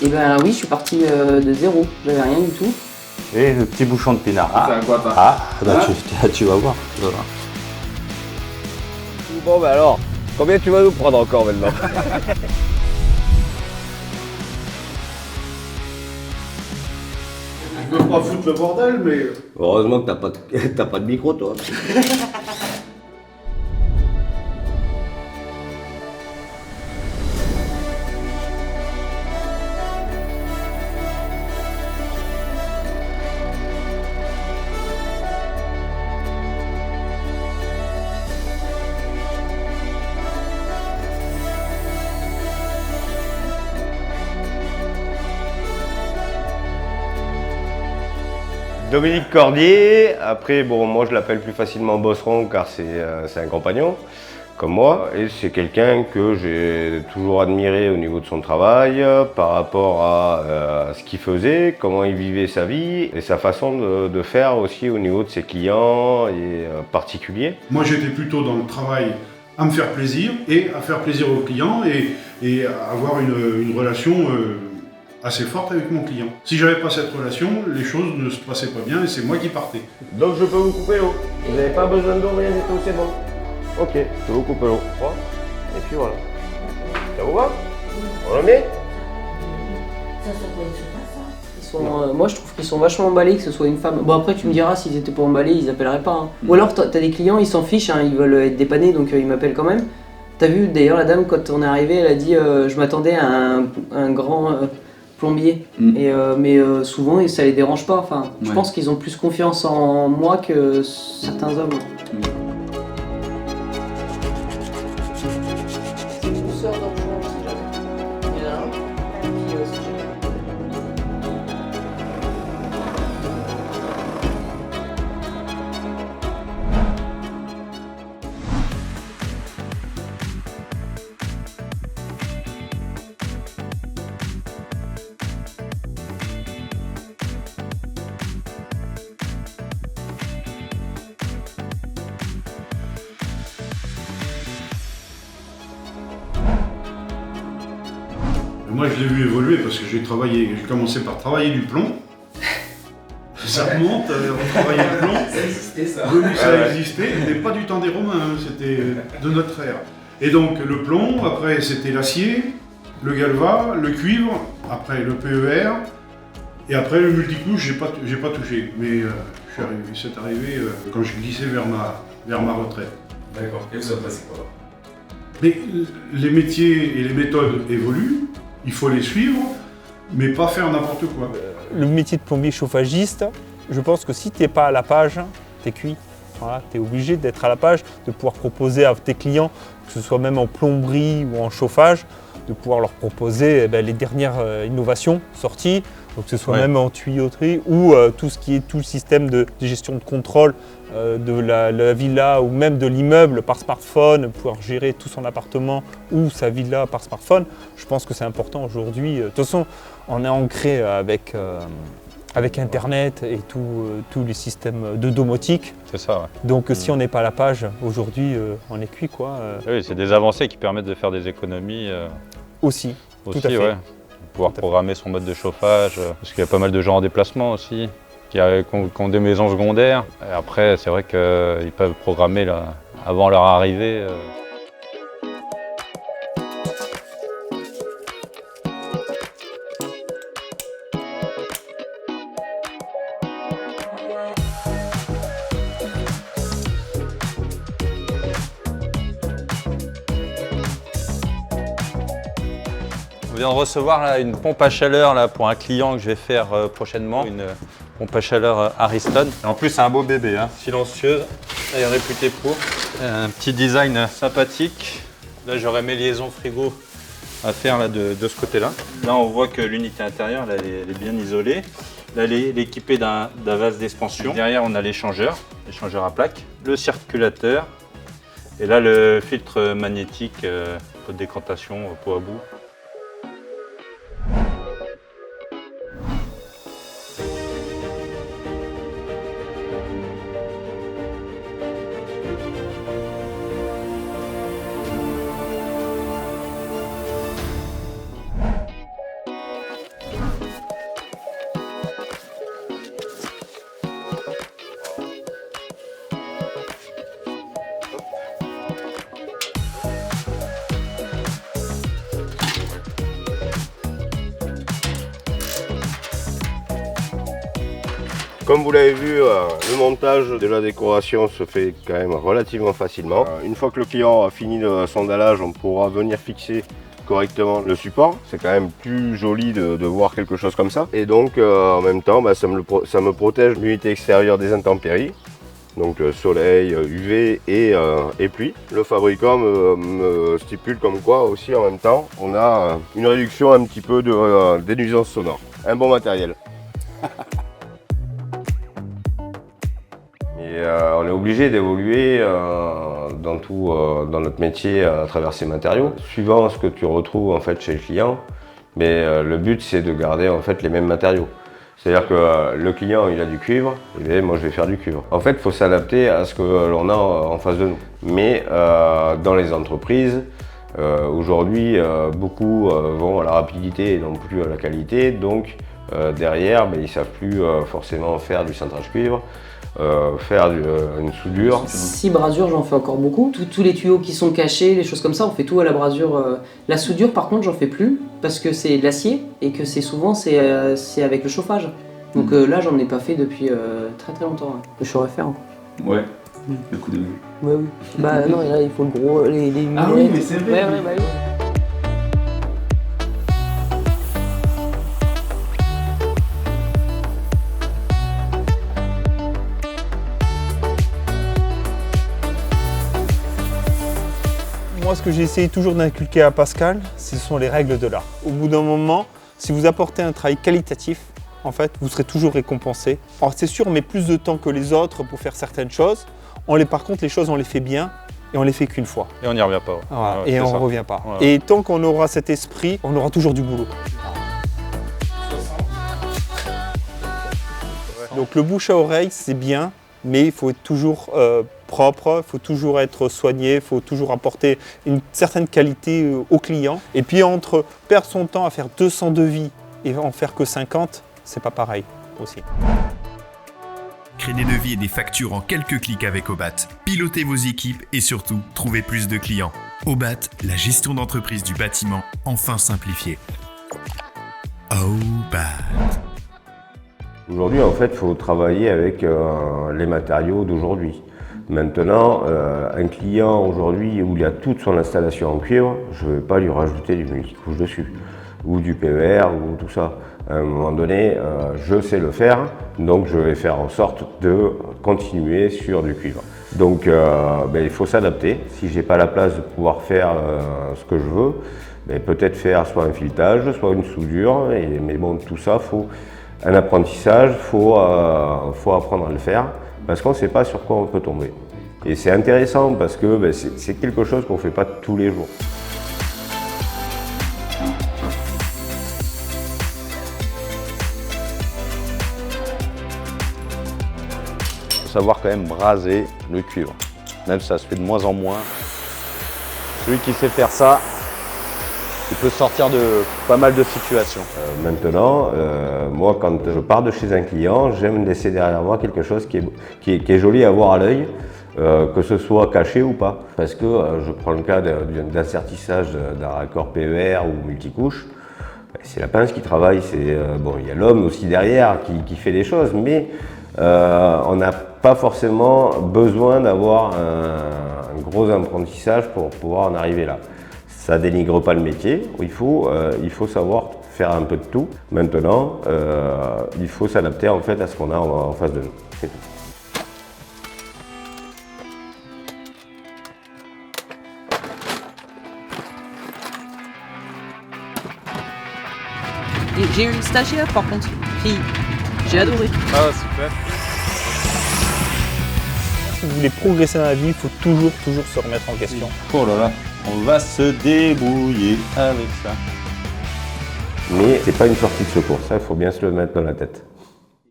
Et ben oui, je suis parti de zéro, j'avais rien du tout. Et le petit bouchon de pinard. C'est quoi ça? Tu vas voir. Bon bah alors, combien tu vas nous prendre encore maintenant? Je veux pas foutre le bordel, mais... Heureusement que t'as pas de micro toi. Dominique Cordier, après bon moi je l'appelle plus facilement Bosseron car c'est un compagnon comme moi et c'est quelqu'un que j'ai toujours admiré au niveau de son travail par rapport à ce qu'il faisait, comment il vivait sa vie et sa façon de faire aussi au niveau de ses clients et particuliers. Moi j'étais plutôt dans le travail à me faire plaisir et à faire plaisir aux clients et à avoir une relation assez forte avec mon client. Si j'avais pas cette relation, les choses ne se passaient pas bien et c'est moi qui partais. Donc je peux vous couper l'eau. Vous n'avez pas besoin d'eau, rien du tout, c'est bon. Ok, je peux vous couper l'eau. Et puis voilà. Ça vous va? On le met? Moi je trouve qu'ils sont vachement emballés que ce soit une femme. Bon après tu me diras s'ils étaient pas emballés ils appelleraient pas. Hein. Ou alors t'as des clients ils s'en fichent, hein, ils veulent être dépannés donc ils m'appellent quand même. T'as vu d'ailleurs la dame quand on est arrivé elle a dit je m'attendais à un grand plombier. Mais souvent ça les dérange pas. Enfin, je pense qu'ils ont plus confiance en moi que certains hommes. C'est une douceur dans le joint si jamais. Il y en a un. Puis, si jamais. Moi je l'ai vu évoluer parce que j'ai commencé par travailler du plomb. Ça remonte, on travaillait le plomb. Ça existait ça. Oui, ça existait, mais pas du temps des Romains, hein, c'était de notre ère. Et donc le plomb, après c'était l'acier, le galva, le cuivre, après le PER, et après le multicouche, j'ai pas touché. Mais c'est arrivé quand je glissais vers ma retraite. D'accord. Et vous avez passé quoi? Mais les métiers et les méthodes évoluent, il faut les suivre, mais pas faire n'importe quoi. Le métier de plombier chauffagiste, je pense que si tu n'es pas à la page, tu es cuit. Voilà, tu es obligé d'être à la page, de pouvoir proposer à tes clients, que ce soit même en plomberie ou en chauffage, de pouvoir leur proposer les dernières innovations sorties, donc que ce soit même en tuyauterie ou tout le système de gestion de contrôle de la villa ou même de l'immeuble par smartphone, pouvoir gérer tout son appartement ou sa villa par smartphone. Je pense que c'est important aujourd'hui. De toute façon, on est ancré avec Internet et tous les systèmes de domotique. C'est ça, ouais. Donc si on n'est pas à la page, aujourd'hui, on est cuit, quoi. Oui, c'est des avancées qui permettent de faire des économies. Aussi, tout à fait. Ouais. Pouvoir programmer son mode de chauffage, parce qu'il y a pas mal de gens en déplacement aussi, qui ont des maisons secondaires. Et après, c'est vrai qu'ils peuvent programmer là, avant leur arrivée. On vient de recevoir là, une pompe à chaleur là, pour un client que je vais faire prochainement, une pompe à chaleur Ariston. Et en plus c'est un beau bébé, hein. Silencieuse, elle est réputée pour. Un petit design sympathique. Là j'aurai mes liaisons frigo à faire là, de ce côté-là. Là on voit que l'unité intérieure là, elle est bien isolée. Là elle est équipée d'un vase d'expansion. Derrière on a l'échangeur à plaque, le circulateur et là le filtre magnétique de décantation pot à bout. Comme vous l'avez vu, le montage de la décoration se fait quand même relativement facilement. Une fois que le client a fini son dallage, on pourra venir fixer correctement le support. C'est quand même plus joli de voir quelque chose comme ça. Et donc en même temps, ça me protège l'unité extérieure des intempéries. Donc soleil, UV et pluie. Le fabricant me stipule comme quoi aussi en même temps, on a une réduction un petit peu des nuisances sonores. Un bon matériel. Et on est obligé d'évoluer dans notre métier à travers ces matériaux, suivant ce que tu retrouves en fait chez le client. Mais le but c'est de garder en fait les mêmes matériaux. C'est-à-dire que le client il a du cuivre, et bien moi je vais faire du cuivre. En fait il faut s'adapter à ce que l'on a en face de nous. Mais dans les entreprises, aujourd'hui beaucoup vont à la rapidité et non plus à la qualité. Donc derrière ils ne savent plus forcément faire du cintrage cuivre. Faire une soudure. Si brasure, j'en fais encore beaucoup. Tous les tuyaux qui sont cachés, les choses comme ça, on fait tout à la brasure. La soudure, par contre, j'en fais plus parce que c'est de l'acier et que c'est avec le chauffage. Donc là, j'en ai pas fait depuis très très longtemps. Hein. Je saurais faire. Hein. Ouais. Le coup de vue. Ouais, oui. Bah non, là, il faut le gros, les lunettes. Ah oui, mais c'est vrai. Ouais, bah oui. Moi, ce que j'ai essayé toujours d'inculquer à Pascal, ce sont les règles de l'art. Au bout d'un moment, si vous apportez un travail qualitatif, en fait, vous serez toujours récompensé. Alors c'est sûr, on met plus de temps que les autres pour faire certaines choses. Par contre, les choses, on les fait bien et on les fait qu'une fois. Et on n'y revient pas. Ouais. Voilà. Ouais, et on ça. ne revient pas. Ouais. Et tant qu'on aura cet esprit, on aura toujours du boulot. Donc le bouche à oreille, c'est bien, mais il faut être toujours propre, il faut toujours être soigné, il faut toujours apporter une certaine qualité au client. Et puis entre perdre son temps à faire 200 devis et en faire que 50, c'est pas pareil aussi. Créez des devis et des factures en quelques clics avec Obat. Pilotez vos équipes et surtout, trouvez plus de clients. Obat, la gestion d'entreprise du bâtiment, enfin simplifiée. Obat. Aujourd'hui, en fait, il faut travailler avec les matériaux d'aujourd'hui. Maintenant, un client aujourd'hui où il a toute son installation en cuivre, je ne vais pas lui rajouter du multicouche dessus, ou du PER, ou tout ça. À un moment donné, je sais le faire, donc je vais faire en sorte de continuer sur du cuivre. Donc il faut s'adapter. Si je n'ai pas la place de pouvoir faire ce que je veux, peut-être faire soit un filetage, soit une soudure, mais bon, tout ça, faut un apprentissage, faut apprendre à le faire, parce qu'on ne sait pas sur quoi on peut tomber. Et c'est intéressant parce que c'est quelque chose qu'on ne fait pas tous les jours. Il faut savoir quand même braser le cuivre. Même ça se fait de moins en moins. Celui qui sait faire ça, il peut sortir de pas mal de situations. Maintenant, moi, quand je pars de chez un client, j'aime laisser derrière moi quelque chose qui est joli à voir à l'œil, que ce soit caché ou pas. Parce que je prends le cas d'assertissage d'un raccord PER ou multicouche. C'est la pince qui travaille, il y a l'homme aussi derrière qui fait des choses, mais on n'a pas forcément besoin d'avoir un gros apprentissage pour pouvoir en arriver là. Ça dénigre pas le métier, il faut savoir faire un peu de tout. Maintenant, il faut s'adapter en fait à ce qu'on a en face de nous. C'est tout. J'ai eu une stagiaire par contre, qui j'ai adoré. Ah super. Si vous voulez progresser dans la vie, il faut toujours se remettre en question. Oh là là, on va se débrouiller avec ça. Mais c'est pas une sortie de secours, ça il faut bien se le mettre dans la tête.